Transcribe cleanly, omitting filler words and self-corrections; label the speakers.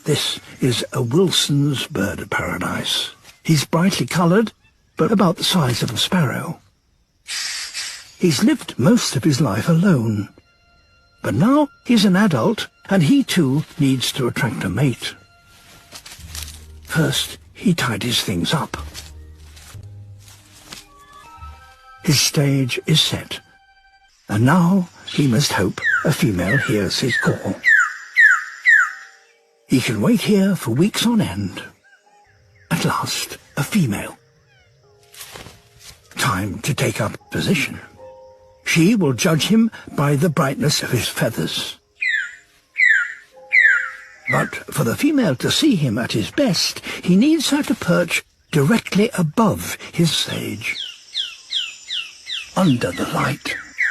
Speaker 1: This is a Wilson's bird of paradise. He's brightly coloured, but about the size of a sparrow. He's lived most of his life alone, but now he's an adult, and he too needs to attract a mate. First, he tidies things up. His stage is set, and now he must hope a female hears his call. He can wait here for weeks on end. At last, a female. Time to take up position. She will judge him by the brightness of his feathers. But for the female to see him at his best, he needs her to perch directly above his stage, under the light.